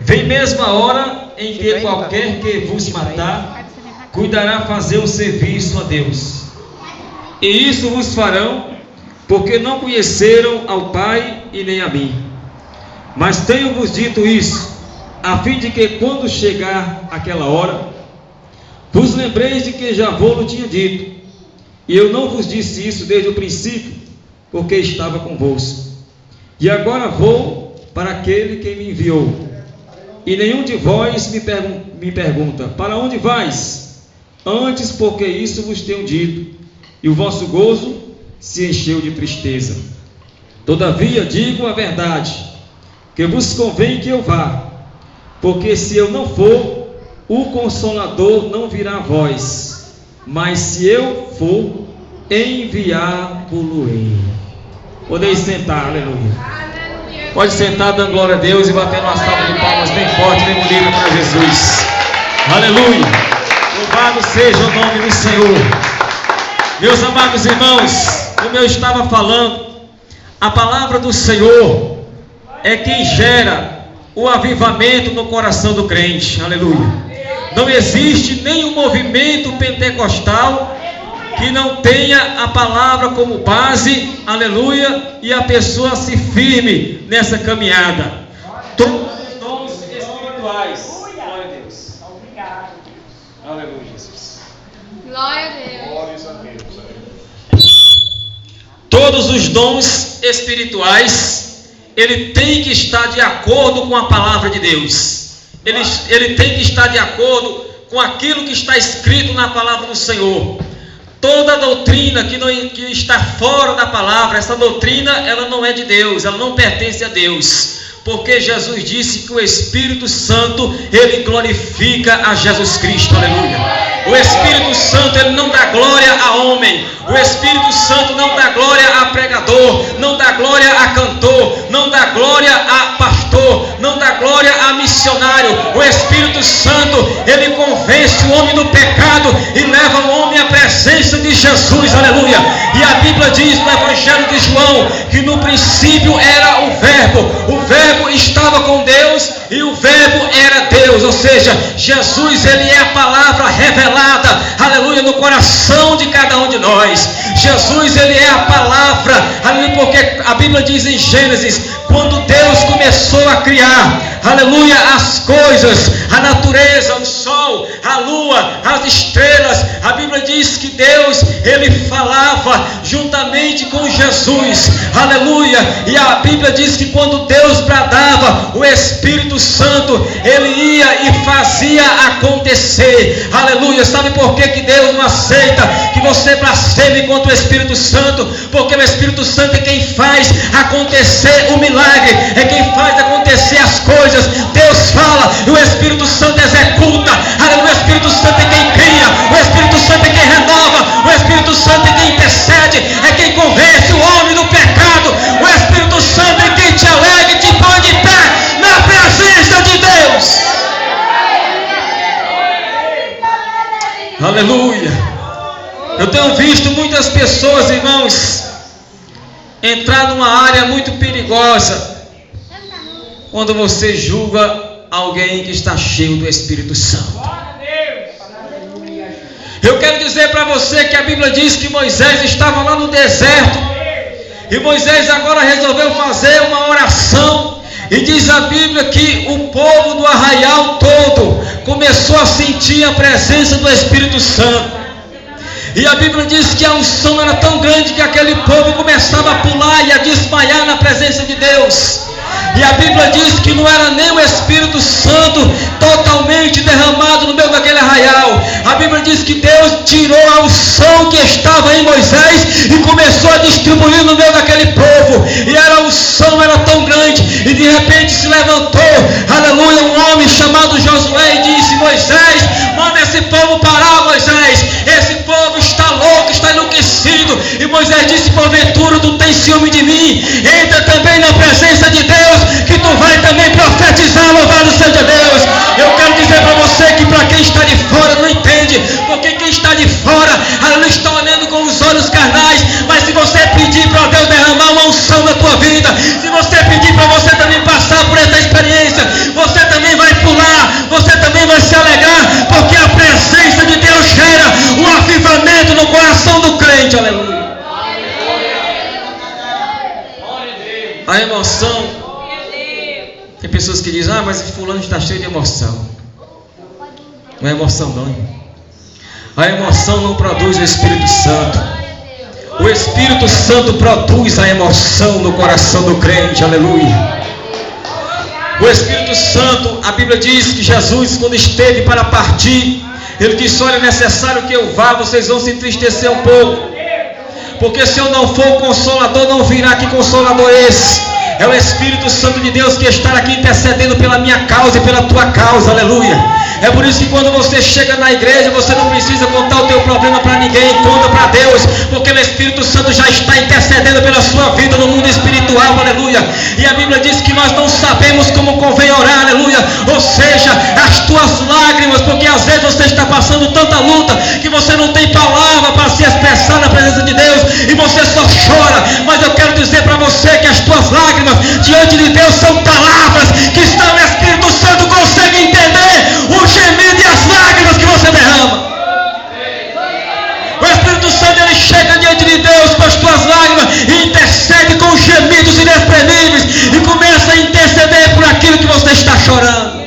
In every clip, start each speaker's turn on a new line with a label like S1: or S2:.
S1: Vem mesmo a hora em que qualquer que vos matar cuidará fazer o serviço a Deus. E isso vos farão, porque não conheceram ao Pai e nem a mim. Mas tenho-vos dito isso, a fim de que quando chegar aquela hora, vos lembreis de que já vou-lo tinha dito. E eu não vos disse isso desde o princípio, porque estava convosco. E agora vou para aquele que me enviou. E nenhum de vós me pergunta, para onde vais? Antes, porque isso vos tenho dito, e o vosso gozo se encheu de tristeza. Todavia digo a verdade, que vos convém que eu vá, porque se eu não for, o Consolador não virá a vós, mas se eu for, enviá-lo-ei. Podeis sentar, aleluia. Pode sentar, dando glória a Deus e batendo uma salva de palmas bem forte, bem bonita para Jesus. Aleluia. Louvado seja o nome do Senhor. Meus amados irmãos, como eu estava falando, a palavra do Senhor é quem gera o avivamento no coração do crente. Aleluia. Não existe nenhum movimento pentecostal que não tenha a palavra como base, aleluia, e a pessoa se firme nessa caminhada. Todos os dons espirituais. Glória a Deus.
S2: Obrigado.
S1: Aleluia, Jesus.
S2: Glória a Deus.
S1: Todos os dons espirituais, ele tem que estar de acordo com a palavra de Deus. Ele tem que estar de acordo com aquilo que está escrito na palavra do Senhor. Toda doutrina que está fora da palavra, essa doutrina, ela não é de Deus, ela não pertence a Deus. Porque Jesus disse que o Espírito Santo, ele glorifica a Jesus Cristo, aleluia. O Espírito Santo, ele não dá glória a homem. O Espírito Santo não dá glória a pregador, não dá glória a cantor, não dá glória a pastor, não dá glória a missionário. O Espírito Santo, ele convence o homem do pecado e leva o homem à presença de Jesus, aleluia. E a Bíblia diz no Evangelho de João que no princípio era o Verbo estava com Deus e o Verbo era Deus, ou seja, Jesus, ele é a palavra revelada, aleluia, no coração de cada um de nós. Jesus, ele é a palavra, aleluia, porque a Bíblia diz em Gênesis, quando Deus começou a criar, aleluia, as coisas, a natureza, o sol, a lua, as estrelas, a Bíblia diz que Deus, ele falava juntamente com Jesus, aleluia, e a Bíblia diz que quando Deus bradava, o Espírito Santo, ele ia e fazia acontecer, aleluia. Sabe por que Deus não aceita que você blasfeme contra o Espírito Santo? Porque o Espírito Santo é quem faz acontecer o milagre, é quem faz acontecer as coisas. Deus fala e o Espírito Santo executa, aleluia. O Espírito Santo é quem cria, o Espírito Santo é quem renova, o Espírito Santo é quem intercede, é quem convence o homem do pecado. O Espírito Santo é quem te alegra e te põe de pé na presença de Deus. Aleluia. Eu tenho visto muitas pessoas, irmãos, entrar numa área muito perigosa quando você julga alguém que está cheio do Espírito Santo. Eu quero dizer para você que a Bíblia diz que Moisés estava lá no deserto e Moisés agora resolveu fazer uma oração. E diz a Bíblia que o povo do arraial todo começou a sentir a presença do Espírito Santo. E a Bíblia diz que a unção era tão grande que aquele povo começava a pular e a desmaiar na presença de Deus. E a Bíblia diz que não era nem o Espírito Santo totalmente derramado no meio daquele arraial. A Bíblia diz que Deus tirou a unção que estava em Moisés e começou a distribuir no meio daquele povo. E a unção era tão grande, e de repente se levantou, aleluia, um homem chamado Josué e disse: Moisés, manda esse povo parar, Moisés, esse povo está louco, está enlouquecido. E Moisés disse: porventura tu tens ciúme de mim? Entra também na presença de Deus, que tu vai também profetizar, louvado seja Deus. Eu quero dizer para você que para quem está de fora não entende, porque quem está de fora, ela não está olhando com os olhos carnais. Mas se você pedir para Deus derramar uma unção na tua vida, se você pedir para você também passar por essa experiência, você também A emoção. Tem pessoas que dizem, mas fulano está cheio de emoção. Não é emoção não. A emoção não produz o Espírito Santo. O Espírito Santo produz a emoção no coração do crente, aleluia. O Espírito Santo, a Bíblia diz que Jesus, quando esteve para partir, Ele disse, olha, é necessário que eu vá, vocês vão se entristecer um pouco, porque se eu não for o Consolador, não virá. Que Consolador é esse? É o Espírito Santo de Deus que está aqui intercedendo pela minha causa e pela tua causa, aleluia. É por isso que quando você chega na igreja, você não precisa contar o teu problema para ninguém, conta para Deus, porque o Espírito Santo já está intercedendo pela sua vida no mundo espiritual, aleluia. E a Bíblia diz que nós não sabemos como convém orar, aleluia. Ou seja, as tuas lágrimas, porque às vezes você está passando tanta luta que você não tem palavra para se expressar na presença de Deus e você só chora. Mas eu quero dizer para você que as tuas lágrimas diante de Deus são palavras que está no Espírito Santo, consegue entender o gemido e as lágrimas que você derrama. O Espírito Santo, ele chega diante de Deus com as tuas lágrimas e intercede com gemidos inexprimíveis e começa a interceder por aquilo que você está chorando.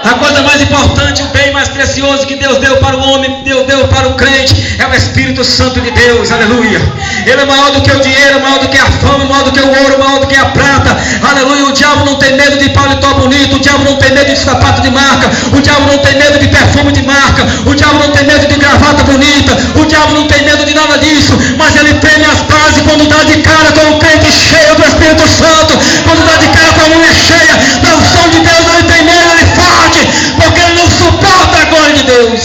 S1: A coisa mais importante, o bem mais precioso que Deus deu para o homem, Deus deu para o crente, é o Espírito Santo de Deus, aleluia. Ele é maior do que o dinheiro, maior do que a fama, maior do que o ouro, maior do que a prata, aleluia. O diabo não tem medo de paletó bonito, o diabo não tem medo de sapato de marca, o diabo não tem medo de perfume de marca, o diabo não tem medo de gravata bonita, o diabo não tem medo de nada disso, mas ele treme as bases quando dá de cara com o crente cheio do Espírito Santo, quando dá de cara com a mulher cheia da unção de Deus, ele tem medo, ele foge, porque ele não suporta a glória de Deus.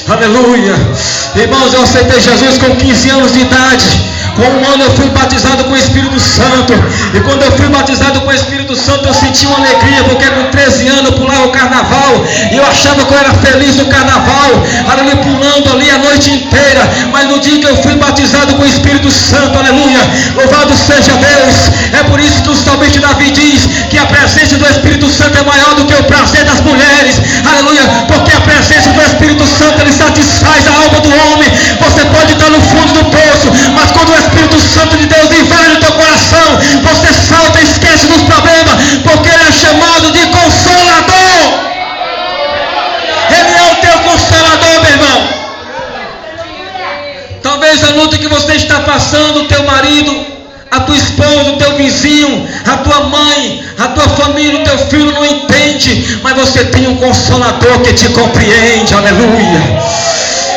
S1: Aleluia. Irmãos, eu aceitei Jesus com 15 anos de idade. Com 1 ano eu fui batizado com o Espírito Santo. E quando eu fui batizado com o Espírito Santo, eu senti uma alegria, porque com 13 anos eu pulava o carnaval. E eu achava que eu era feliz no carnaval, aleluia, pulando ali a noite inteira. Mas no dia que eu fui batizado com o Espírito Santo, aleluia, louvado seja Deus. É por isso que o salmista Davi diz que a presença do Espírito Santo é maior do que o prazer das mulheres, aleluia, porque a presença do Espírito Santo, ele satisfaz a alma do homem. Você pode estar no fundo do poço, mas quando o Espírito Santo de Deus invade o teu coração, você salta e esquece dos problemas, porque ele é chamado de Consolador. Ele é o teu Consolador, meu irmão. Talvez a luta que você está passando, o teu marido, a tua esposa, o teu vizinho, a tua mãe, a tua família, o teu filho não entende, mas você tem um Consolador que te compreende, aleluia.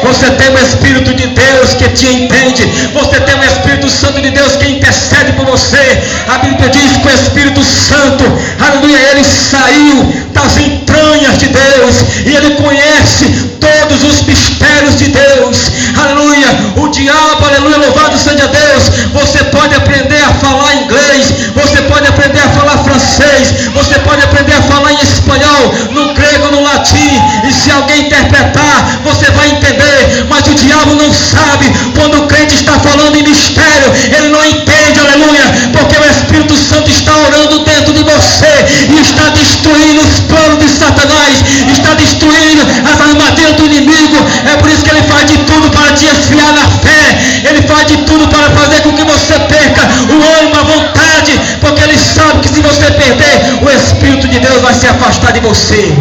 S1: Você tem o Espírito de Deus que te entende. Você tem o Espírito Santo de Deus que intercede por você. A Bíblia diz que o Espírito Santo, aleluia, ele saiu das entranhas de Deus e ele conhece todos os mistérios de Deus, aleluia. O diabo, aleluia, louvado seja Deus. Você pode aprender a falar inglês, você pode aprender a falar francês, você pode aprender a falar em espanhol, no grego, no latim, e se alguém interpretar, você vai entender. Mas o diabo não sabe. Quando o crente está falando em mistério, ele não entende, aleluia, porque o Espírito Santo está orando dentro de você e está destruindo os planos de Satanás, está destruindo as armadilhas do inimigo. É por isso que ele faz de tudo para te esfriar na fé, ele faz de tudo para fazer com que você perca o ânimo, a vontade, porque ele sabe que se você perder, o Espírito de Deus vai se afastar de você.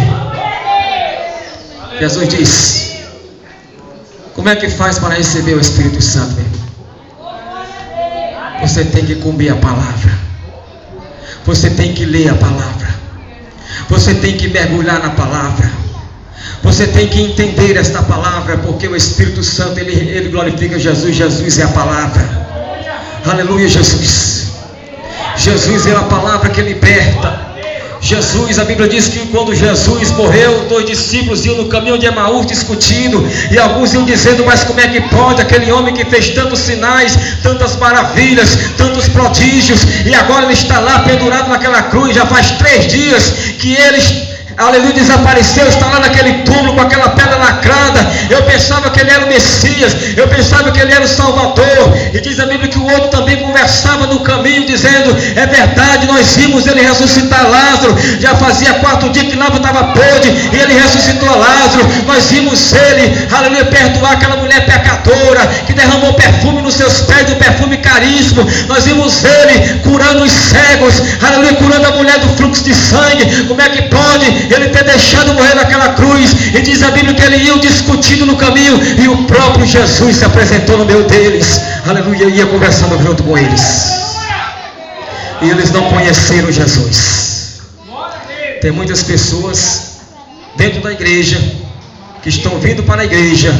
S1: Jesus diz: como é que faz para receber o Espírito Santo? Você tem que comer a palavra, você tem que ler a palavra, você tem que mergulhar na palavra, você tem que entender esta palavra, porque o Espírito Santo, ele glorifica Jesus. Jesus é a palavra, aleluia. Jesus é a palavra que liberta. Jesus, a Bíblia diz que quando Jesus morreu, 2 discípulos iam no caminho de Emaús discutindo, e alguns iam dizendo: mas como é que pode aquele homem que fez tantos sinais, tantas maravilhas, tantos prodígios, e agora ele está lá pendurado naquela cruz, já faz 3 dias que ele aleluia, desapareceu, está lá naquele túmulo com aquela pedra lacrada. Eu pensava que ele era o Messias, eu pensava que ele era o Salvador. E diz a Bíblia que o outro também conversava no caminho, dizendo: é verdade, nós vimos ele ressuscitar Lázaro. Já fazia 4 dias que Lázaro estava podre e ele ressuscitou Lázaro. Nós vimos ele, aleluia, perdoar aquela mulher pecadora que derramou perfume nos seus pés, um perfume caríssimo. Nós vimos ele curando os cegos, aleluia, curando a mulher do fluxo de sangue. Como é que pode ele ter deixado morrer naquela cruz? E diz a Bíblia que ele ia discutindo no caminho, e o próprio Jesus se apresentou no meio deles, aleluia, ia conversando junto com eles. E eles não conheceram Jesus. Tem muitas pessoas dentro da igreja que estão vindo para a igreja,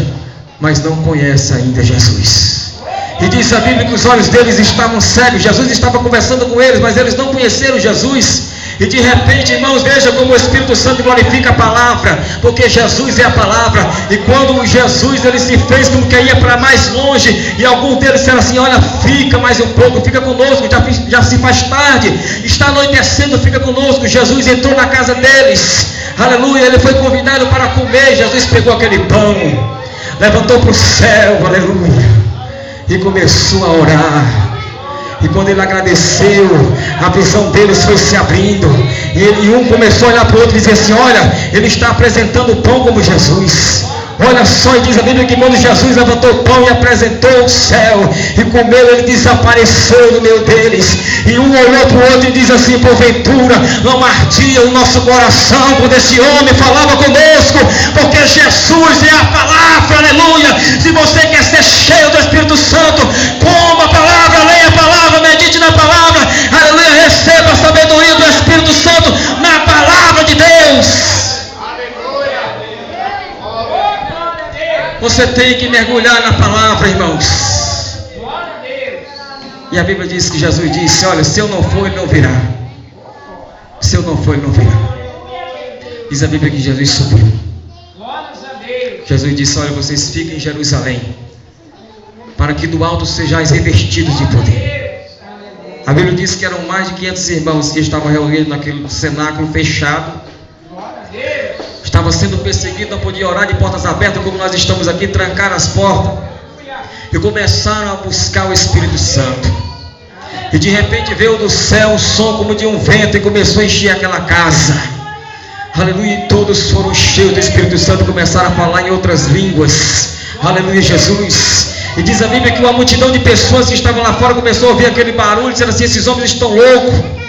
S1: mas não conhecem ainda Jesus. E diz a Bíblia que os olhos deles estavam cegos. Jesus estava conversando com eles, mas eles não conheceram Jesus. E de repente, irmãos, veja como o Espírito Santo glorifica a palavra, porque Jesus é a palavra. E quando Jesus ele se fez como que ia para mais longe, e alguns deles disseram assim: olha, fica mais um pouco, fica conosco, já se faz tarde, está anoitecendo, fica conosco. Jesus entrou na casa deles, aleluia, ele foi convidado para comer. Jesus pegou aquele pão, levantou para o céu, aleluia, e começou a orar. E quando ele agradeceu, a visão deles foi se abrindo. E um começou a olhar para o outro e dizer assim: olha, ele está apresentando o pão como Jesus. Olha só, e diz a Bíblia que quando Jesus levantou o pão e apresentou o céu e comeu, ele desapareceu no meio deles. E um olhou para o outro e diz assim: porventura não ardia o nosso coração quando esse homem falava conosco? Porque Jesus é a palavra, aleluia. Se você quer ser cheio do Espírito Santo, coma a palavra, leia a palavra, medite na palavra, aleluia, receba a sabedoria do Espírito Santo na palavra de Deus. Você tem que mergulhar na palavra, irmãos. E a Bíblia diz que Jesus disse: olha, se eu não for, ele não virá. Se eu não for, ele não virá. Diz a Bíblia que Jesus subiu. Jesus disse: olha, vocês fiquem em Jerusalém, para que do alto sejais revestidos de poder. A Bíblia diz que eram mais de 500 irmãos que estavam reunidos naquele cenáculo fechado. Estava sendo perseguido, não podia orar de portas abertas como nós estamos aqui, trancar as portas. E começaram a buscar o Espírito Santo. E de repente veio do céu um som como de um vento e começou a encher aquela casa. Aleluia, e todos foram cheios do Espírito Santo, começaram a falar em outras línguas. Aleluia, Jesus. E diz a Bíblia que uma multidão de pessoas que estavam lá fora começou a ouvir aquele barulho, dizendo assim: esses homens estão loucos.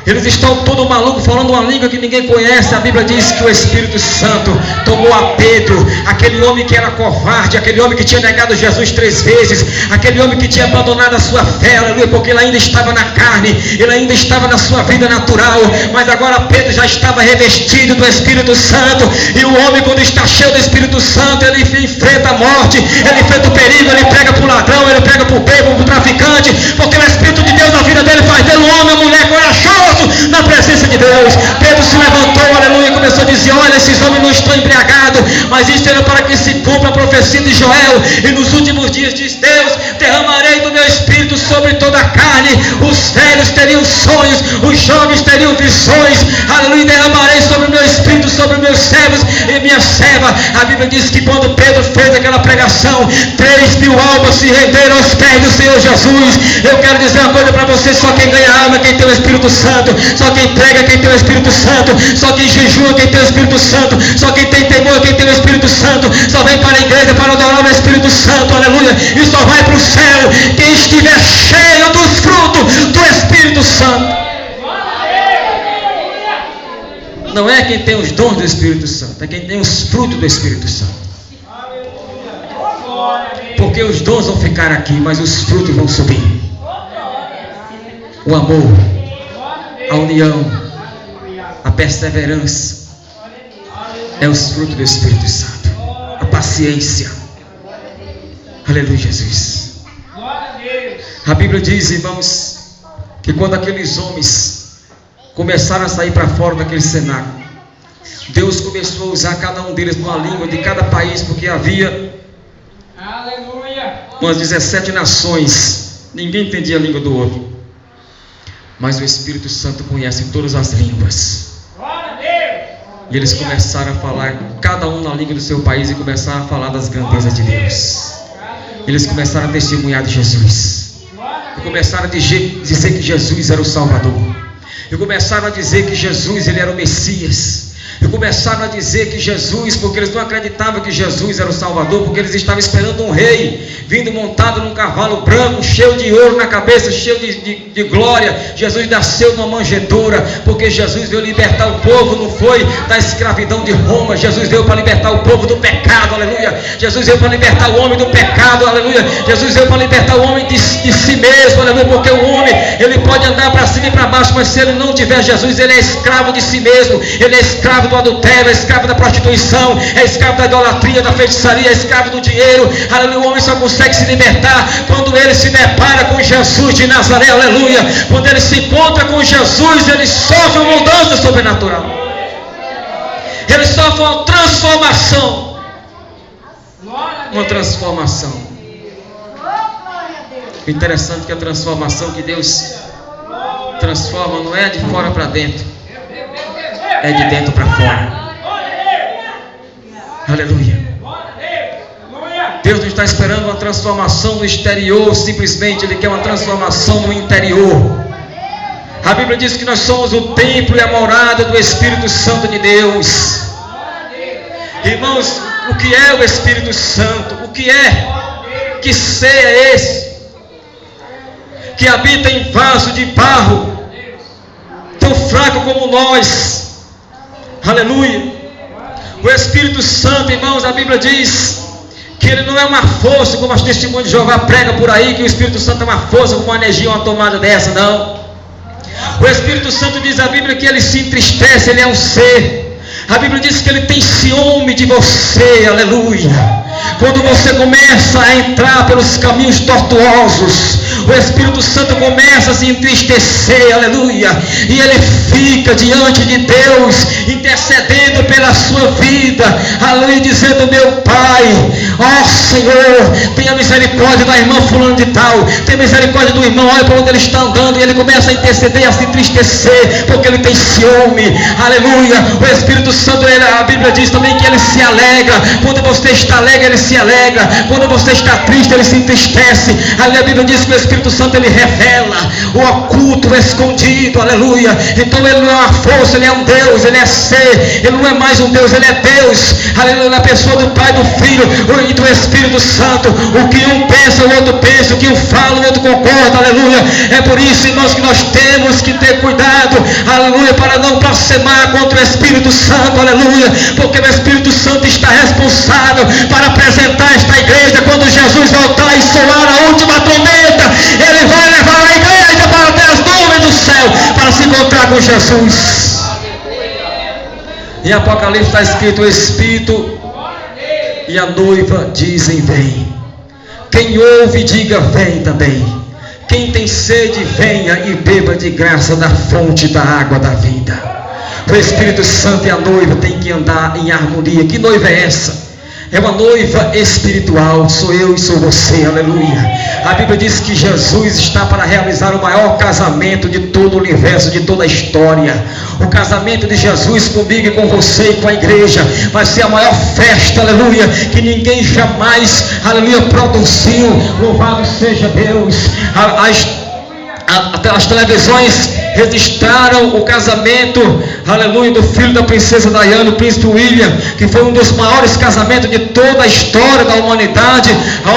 S1: Eles estão todos malucos, falando uma língua que ninguém conhece. A Bíblia diz que o Espírito Santo tomou a Pedro, aquele homem que era covarde, aquele homem que tinha negado Jesus 3 vezes, aquele homem que tinha abandonado a sua fé, aleluia, porque ele ainda estava na carne, ele ainda estava na sua vida natural. Mas agora Pedro já estava revestido do Espírito Santo. E o homem, quando está cheio do Espírito Santo, ele enfrenta a morte, ele enfrenta o perigo, ele prega para o ladrão, ele prega para o bêbado, para o traficante, porque o Espírito de Deus na vida dele faz dele um homem, uma mulher corajoso na presença de Deus. Pedro se levantou, aleluia, e começou a dizer: olha, esses homens não estão embriagados, mas isso era para que se cumpra a profecia de Joel. E nos últimos dias, diz Deus, derramarei do meu Espírito sobre toda a carne. Os velhos teriam sonhos, os jovens teriam visões, aleluia, derramarei sobre o meu Espírito, sobre meus servos e minha serva. A Bíblia diz que quando Pedro fez aquela pregação, 3.000 almas se renderam aos pés do Senhor Jesus. Eu quero dizer uma coisa para você: só quem ganha alma é quem tem o Espírito Santo. Só quem prega é quem tem o Espírito Santo. Só quem jejua é quem tem o Espírito Santo. Só quem tem temor é quem tem o Espírito Santo. Só vem para a igreja para adorar o Espírito Santo, aleluia, e só vai para o céu quem estiver cheio dos frutos do Espírito Santo. Não é quem tem os dons do Espírito Santo, é quem tem os frutos do Espírito Santo. Porque os dons vão ficar aqui, mas os frutos vão subir. O amor, a união, a perseverança é os frutos do Espírito Santo. A paciência. Aleluia, Jesus. A Bíblia diz, irmãos, que quando aqueles homens começaram a sair para fora daquele cenáculo, Deus começou a usar cada um deles numa língua de cada país, porque havia umas 17 nações. Ninguém entendia a língua do outro. Mas o Espírito Santo conhece todas as línguas. E eles começaram a falar, cada um na língua do seu país, e começaram a falar das grandezas de Deus. Eles começaram a testemunhar de Jesus. E começaram a dizer que Jesus era o Salvador. E começaram a dizer que Jesus, ele era o Messias. E começaram a dizer que Jesus, porque eles não acreditavam que Jesus era o Salvador, porque eles estavam esperando um rei, vindo montado num cavalo branco, cheio de ouro na cabeça, cheio de glória. Jesus nasceu numa manjedoura, porque Jesus veio libertar o povo, não foi da escravidão de Roma. Jesus veio para libertar o povo do pecado, aleluia. Jesus veio para libertar o homem do pecado, aleluia. Jesus veio para libertar o homem de si mesmo, aleluia, porque o homem, ele pode andar para cima e para baixo, mas se ele não tiver Jesus, ele é escravo de si mesmo, ele é escravo do adultério, é escravo da prostituição, é escravo da idolatria, da feitiçaria, é escravo do dinheiro, aleluia. O homem só consegue se libertar quando ele se depara com Jesus de Nazaré, aleluia. Quando ele se encontra com Jesus, ele sofre uma mudança sobrenatural, ele sofre uma transformação, Interessante que a transformação que Deus transforma não é de fora para dentro, é de dentro para fora. Aleluia. Deus não está esperando uma transformação no exterior, simplesmente Ele quer uma transformação no interior. A Bíblia diz que nós somos o templo e a morada do Espírito Santo de Deus. Irmãos, o que é o Espírito Santo? O que é? Que ser é esse? Que habita em vaso de barro, tão fraco como nós. Aleluia. O Espírito Santo, irmãos, a Bíblia diz que ele não é uma força, como as testemunhas de Jeová pregam por aí, que o Espírito Santo é uma força, como uma energia, uma tomada dessa, não. O Espírito Santo diz a Bíblia que ele se entristece, ele é um ser. A Bíblia diz que ele tem ciúme de você, aleluia. Quando você começa a entrar pelos caminhos tortuosos, o Espírito Santo começa a se entristecer, aleluia, e ele fica diante de Deus, intercedendo pela sua vida, aleluia, dizendo: meu Pai, ó Senhor, tenha misericórdia da irmã fulano de tal, tenha misericórdia do irmão, olha para onde ele está andando. E ele começa a interceder, a se entristecer, porque ele tem ciúme, aleluia. O Espírito Santo, a Bíblia diz também que ele se alegra. Quando você está alegre, ele se alegra. Quando você está triste, ele se entristece. Ali a Bíblia diz que o Espírito Santo, ele revela o oculto, o escondido, aleluia. Então ele não é uma força, ele é um Deus, ele é ser, ele não é mais um Deus, ele é Deus, aleluia, na pessoa do Pai, do Filho e do Espírito Santo. O que um pensa, o outro pensa, o que um fala, o outro concorda, aleluia. É por isso, irmãos, que nós temos que ter cuidado, aleluia, para não blasfemar contra o Espírito Santo, aleluia, porque o Espírito Santo está responsável para apresentar esta igreja. Quando Jesus voltar e soar a última trombeta, ele vai levar a igreja para até as nuvens do céu, para se encontrar com Jesus. Em Apocalipse está escrito: o Espírito e a noiva dizem: vem. Quem ouve, diga: vem também. Quem tem sede, venha e beba de graça da fonte da água da vida. O Espírito Santo e a noiva têm que andar em harmonia. Que noiva é essa? É uma noiva espiritual, sou eu e sou você, aleluia. A Bíblia diz que Jesus está para realizar o maior casamento de todo o universo, de toda a história. O casamento de Jesus comigo e com você e com a igreja vai ser a maior festa, aleluia, que ninguém jamais, aleluia, produziu. Louvado seja Deus. As televisões registraram o casamento, aleluia, do filho da princesa Diana, o príncipe William, que foi um dos maiores casamentos de toda a história da humanidade,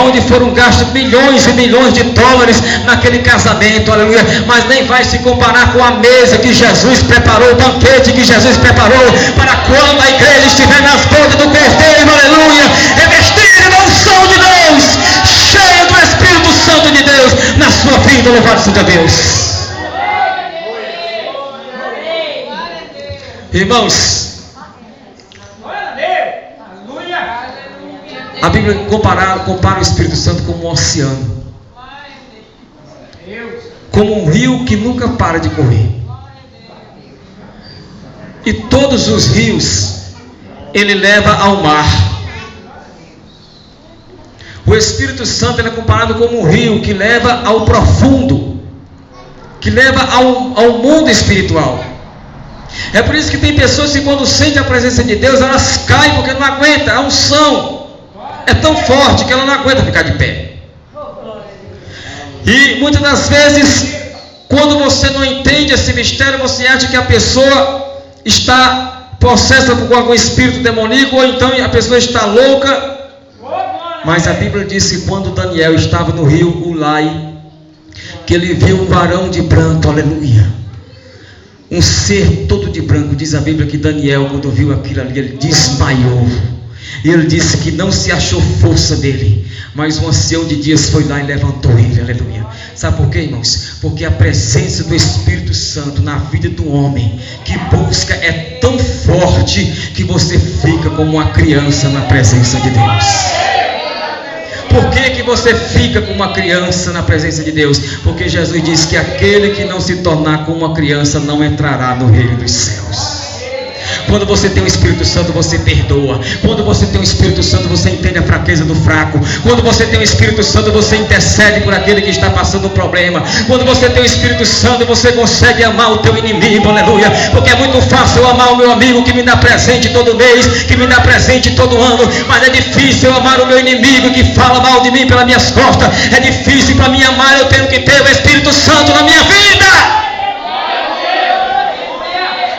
S1: onde foram gastos milhões e milhões de dólares naquele casamento, aleluia. Mas nem vai se comparar com a mesa que Jesus preparou, o banquete que Jesus preparou, para quando a igreja estiver nas bodas do Cordeiro, aleluia, revestida da unção de Deus, cheia do Espírito Santo de Deus na sua vida. Louvado seja Deus. Irmãos, a Bíblia compara o Espírito Santo como um oceano, como um rio que nunca para de correr. E todos os rios ele leva ao mar. O Espírito Santo é comparado como um rio que leva ao profundo, que leva ao mundo espiritual. É por isso que tem pessoas que quando sentem a presença de Deus, elas caem porque não aguentam. A unção é tão forte que ela não aguenta ficar de pé. E muitas das vezes, quando você não entende esse mistério, você acha que a pessoa está possessa por algum espírito demoníaco, ou então a pessoa está louca. Mas a Bíblia diz que quando Daniel estava no rio Ulai, que ele viu um varão de branco, aleluia, um ser todo de branco. Diz a Bíblia que Daniel, quando viu aquilo ali, ele desmaiou. E ele disse que não se achou força dele, mas um ancião de dias foi lá e levantou ele, aleluia. Sabe por quê, irmãos? Porque a presença do Espírito Santo na vida do homem que busca é tão forte que você fica como uma criança na presença de Deus. Por que você fica como uma criança na presença de Deus? Porque Jesus disse que aquele que não se tornar como uma criança não entrará no reino dos céus. Quando você tem o Espírito Santo, você perdoa. Quando você tem o Espírito Santo, você entende a fraqueza do fraco. Quando você tem o Espírito Santo, você intercede por aquele que está passando um problema. Quando você tem o Espírito Santo, você consegue amar o teu inimigo, aleluia. Porque é muito fácil eu amar o meu amigo que me dá presente todo mês, que me dá presente todo ano. Mas é difícil eu amar o meu inimigo que fala mal de mim pelas minhas costas. É difícil para mim amar, eu tenho que ter o Espírito Santo na minha vida.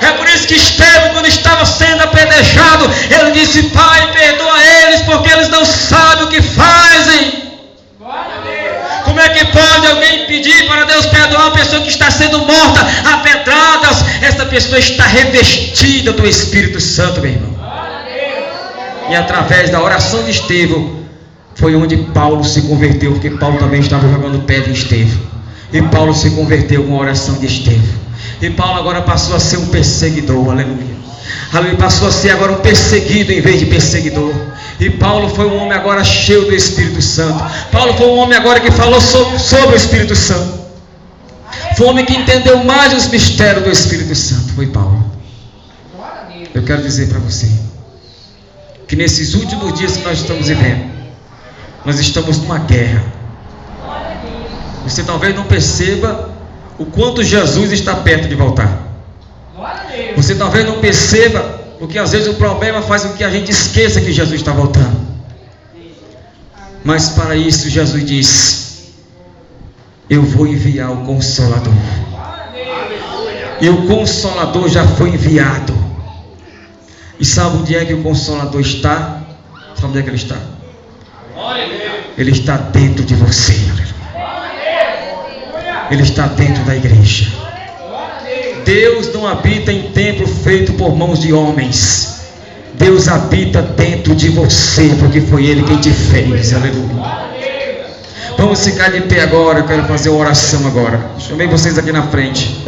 S1: É por isso que Estevão, quando estava sendo apedrejado, ele disse: Pai, perdoa eles, porque eles não sabem o que fazem. Como é que pode alguém pedir para Deus perdoar uma pessoa que está sendo morta a pedradas? Essa pessoa está revestida do Espírito Santo, meu irmão. E através da oração de Estevão foi onde Paulo se converteu, porque Paulo também estava jogando pedra em Estevão. E Paulo se converteu com a oração de Estevão. E Paulo agora passou a ser um perseguidor, aleluia. Aleluia, passou a ser agora um perseguido em vez de perseguidor. E Paulo foi um homem agora cheio do Espírito Santo. Paulo foi um homem agora que falou sobre o Espírito Santo. Foi um homem que entendeu mais os mistérios do Espírito Santo. Foi Paulo. Eu quero dizer para você que nesses últimos dias que nós estamos vivendo, nós estamos numa guerra. Você talvez não perceba o quanto Jesus está perto de voltar. Você talvez não perceba, porque às vezes o problema faz com que a gente esqueça que Jesus está voltando. Mas para isso Jesus diz: eu vou enviar o Consolador. E o Consolador já foi enviado. E sabe onde é que o Consolador está? Sabe onde é que ele está? Ele está dentro de você. Ele está dentro da igreja. Deus não habita em templo feito por mãos de homens. Deus habita dentro de você, porque foi Ele quem te fez. Aleluia. Vamos ficar de pé agora. Eu quero fazer uma oração agora. Chamei vocês aqui na frente,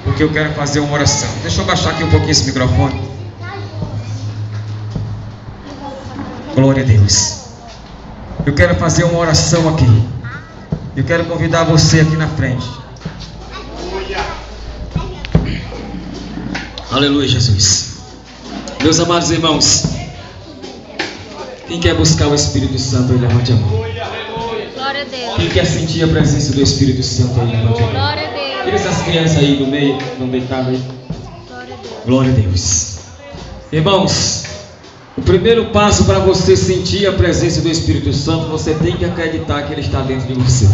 S1: porque eu quero fazer uma oração. Deixa eu baixar aqui um pouquinho esse microfone. Glória a Deus. Eu quero fazer uma oração aqui. Eu quero convidar você aqui na frente. Aleluia, Jesus. Meus amados irmãos, quem quer buscar o Espírito Santo, levante a mão.
S2: Glória a Deus.
S1: Quem quer sentir a presença do Espírito Santo, levante a mão.
S2: Glória a Deus.
S1: Tira essas crianças aí no meio, não deitaram aí. Glória a Deus. Irmãos, o primeiro passo para você sentir a presença do Espírito Santo, você tem que acreditar que Ele está dentro de você.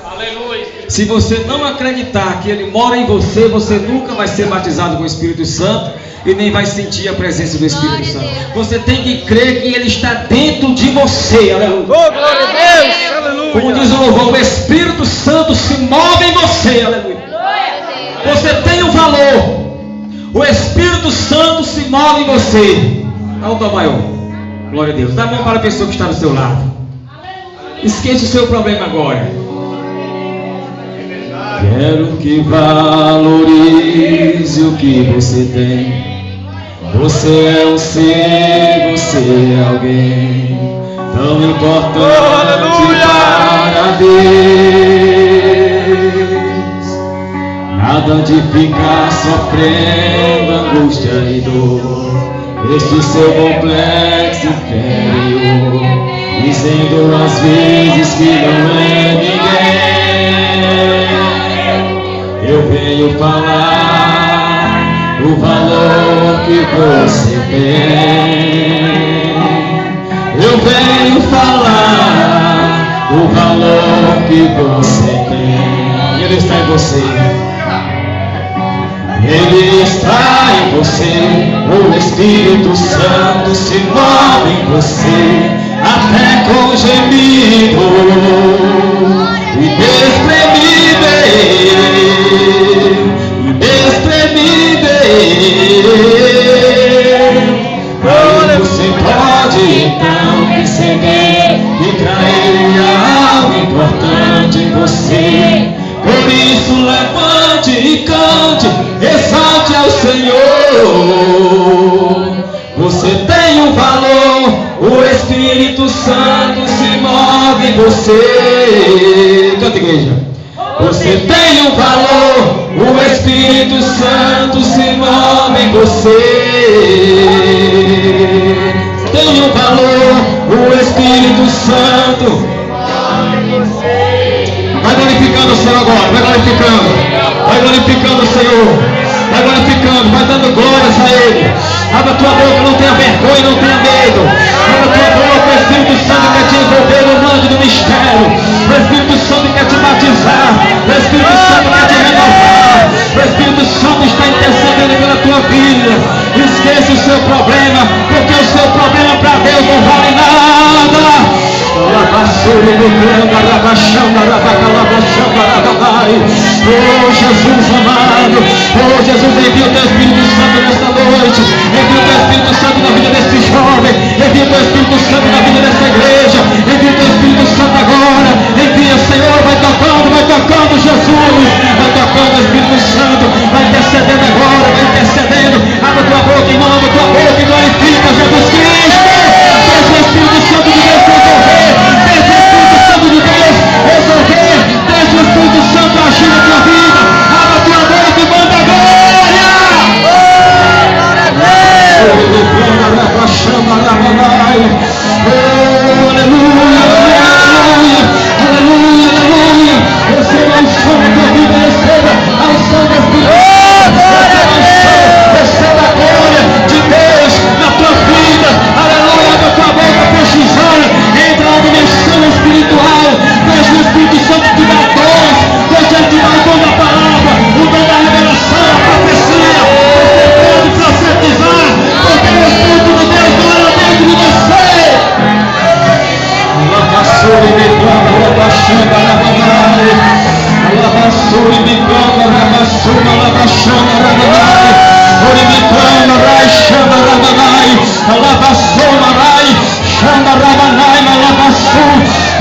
S1: Aleluia. Se você não acreditar que Ele mora em você, você nunca vai ser batizado com o Espírito Santo e nem vai sentir a presença do Espírito Santo. Você tem que crer que Ele está dentro de você. Aleluia.
S3: Glória a Deus. Aleluia.
S1: Como diz o louvor, o Espírito Santo se move em você. Aleluia. Você tem um valor. O Espírito Santo se move em você. Alto maior. Glória a Deus. Dá a mão para a pessoa que está do seu lado. Esqueça o seu problema agora. Quero que valorize o que você tem. Você é um ser, você é alguém tão importante para Deus. Nada de ficar sofrendo angústia e dor. Este seu complexo inferior, dizendo às vezes que não é ninguém. Eu venho falar o o valor que você tem. Eu venho falar do valor que você tem. Ele está em você. Ele está em você. O Espírito Santo se move em você, até com gemido Você pode então perceber que pra Ele há algo importante em você. Por isso levante e cante, exalte ao Senhor. Você tem um valor, o Espírito Santo se move em você. Canta, igreja. Você tem um valor, o Espírito Santo se move em você. Tem um valor, o Espírito Santo. Vai glorificando o Senhor agora, vai glorificando o Senhor, vai glorificando, vai dando glórias a Ele. Abra a tua boca, não tenha vergonha, não tenha medo. Abra a tua boca, o Espírito Santo quer te envolver no manto do mistério. O Espírito Santo quer te batizar, o Espírito Santo quer te renovar. O Espírito Santo está intercedendo pela tua vida. Esqueça o seu problema, porque o seu problema para Deus não vale nada. Oh Jesus amado, oh Jesus, envia o teu Espírito Santo nesta noite, envia o teu Espírito Santo na vida desse jovem, envia o teu Espírito Santo na vida dessa igreja, envia o teu Espírito Santo agora, envia, Senhor, vai tocando Jesus, vai tocando o Espírito Santo, vai intercedendo agora, vai intercedendo. Abre tua boca, irmão, abre tua boca e glorifica Jesus Cristo. Deixa o Espírito Santo de Deus resolver, deixa o Espírito Santo de Deus resolver, deixa o Espírito Santo agir na tua vida. Abre a tua boca e manda glória. Aleluia, aleluia, aleluia, aleluia. Receba a unção da tua vida, receba a unção do Espírito Santo, receba a glória de Deus na tua vida. Aleluia, abre a tua boca, profetizando, entra na dimensão espiritual. Deixa o Espírito Santo te dar dons, deixa ele te dar o dom da palavra, o dom da revelação, a profecia. Você pode profetizar, porque o Espírito de Deus mora dentro de você. Lavassuri me clama, lavachanda, lavamai. Lavassuri me clama, lavassuma, lavachanda, lavamai. Ori me clama, raixanda, lavamai. Lavassuma, rai, chanda, ravanai, lavassum.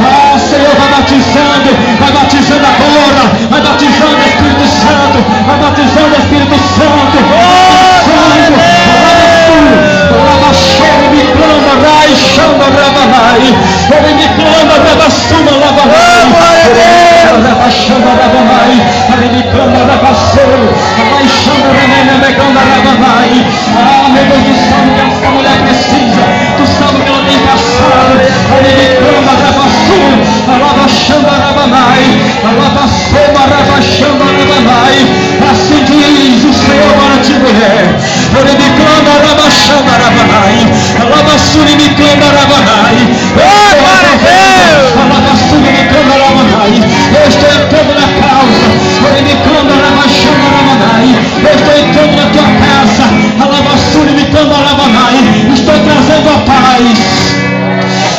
S1: Ah, Senhor, vai batizando agora, vai batizando o Espírito Santo, vai batizando o Espírito Santo. Lavassum, me clama, rai, chanda, ravanai. Ori me clama, lavassuma, lavamai. Lavachanda, lavamai. Ori me clama, lavassum, raixanda, lavamai. Ah, meu Deus, tu sabe o que essa mulher precisa, tu sabe o que ela tem passado. Ori me clama, lavassum, lavachanda, lavamai. Lavassuma, lavachanda, lavamai. Assim diz o Senhor para ti, mulher. Ori me clama, lavachanda, lavamai. Lavassuri me clama, lavamai. Lavassuri me clama, lavamai. Eu estou entrando na causa. Ori me clama, lavachanda, lavamai. Eu estou entrando na tua casa. Lavassuri me clama, lavamai. Estou trazendo a paz.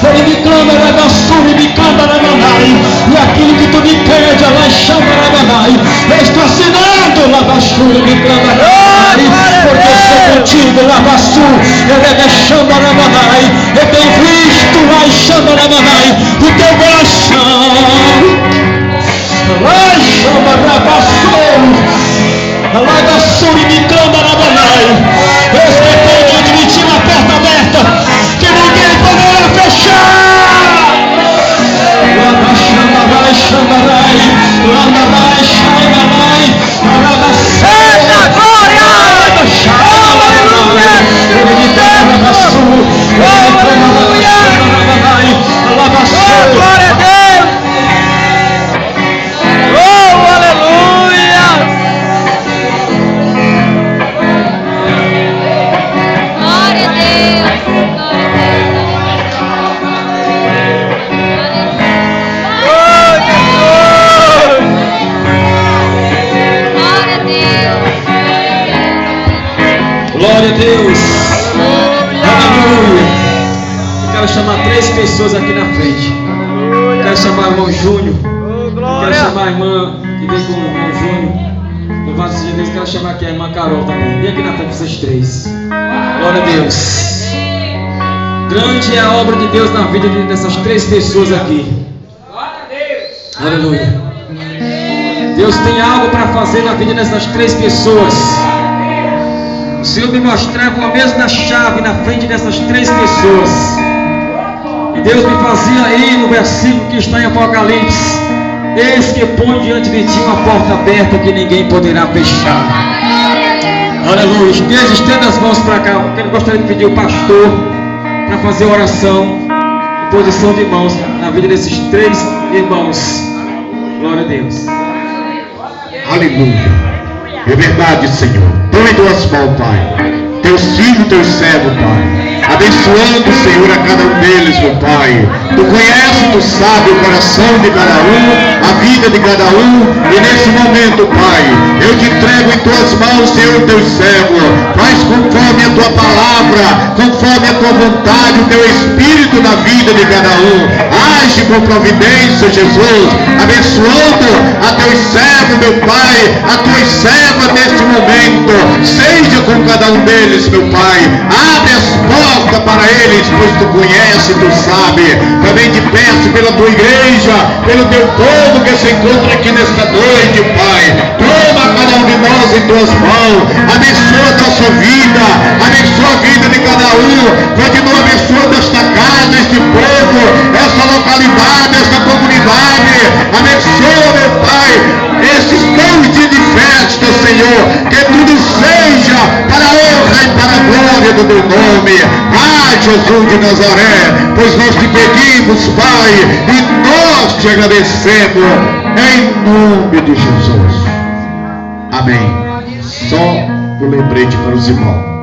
S1: Ele me clama, lavassuri me clama, lavamai. E aquilo que tu me pede, ela chama, lavamai. Eu estou assinando, lavassuri me clama, lavamai. Porque eu sou contigo, lavassuri. Eu me chama, lavamai. Eu tenho visto, lá chama, lavamai. O teu coração. Lá chama, lavassuri. Lavassuri me clama, lavamai. Eu estou diante de ti uma porta aberta que ninguém poderá fechar. Lava chama, vai, chama, vai. Lava vai, chama, vai. Lava seja glória. Lava chama, aleluia. Lava sul. Aleluia. Lava sul. Glória a Deus. Oh, aleluia. pessoas aqui na frente. Quero chamar o irmão Júnior. Quero chamar a irmã que vem com o irmão Júnior. Louvado seja Deus. Quero chamar aqui a irmã Carol também. Vem aqui na frente vocês três. Glória a Deus. Grande é a obra de Deus na vida dessas três pessoas aqui. Aleluia. Deus tem algo para fazer na vida dessas três pessoas. O Senhor me mostrava uma mesma chave na frente dessas três pessoas. E Deus me fazia aí no versículo que está em Apocalipse: eis que põe diante de ti uma porta aberta que ninguém poderá fechar. Aleluia. Igreja, estenda as mãos para cá. Eu gostaria de pedir o pastor para fazer oração em posição de mãos na vida desses três irmãos. Glória a Deus.
S4: Aleluia. É verdade, Senhor. Põe tuas mãos, Pai. Teus filhos, teus servos, Pai. Abençoando, Senhor, a cada um deles, meu Pai. Tu conheces, tu sabes o coração de cada um, a vida de cada um. E nesse momento, Pai, eu te entrego em tuas mãos, Senhor, teus servos. Faz conforme a tua palavra, conforme a tua vontade, o teu espírito na vida de cada um. Age com providência, Jesus, abençoando a teus servos, meu Pai, a tuas servas neste momento. Seja com cada um deles, meu Pai. Abre as portas para eles, pois tu conheces, tu sabes. Também te peço pela tua igreja, pelo teu povo que se encontra aqui nesta noite, Pai. Toma cada um de nós em tuas mãos. Abençoa a nossa vida, abençoa a vida de cada um. Continua abençoando esta casa, este povo, esta localidade, esta comunidade. Abençoa, meu Pai, esses 2 dias de festa, Senhor. Que tudo seja para a honra e para a glória do teu nome. Ah, Jesus de Nazaré, pois nós te pedimos, Pai, e nós te agradecemos, em nome de Jesus. Amém. Só o lembrete para os irmãos.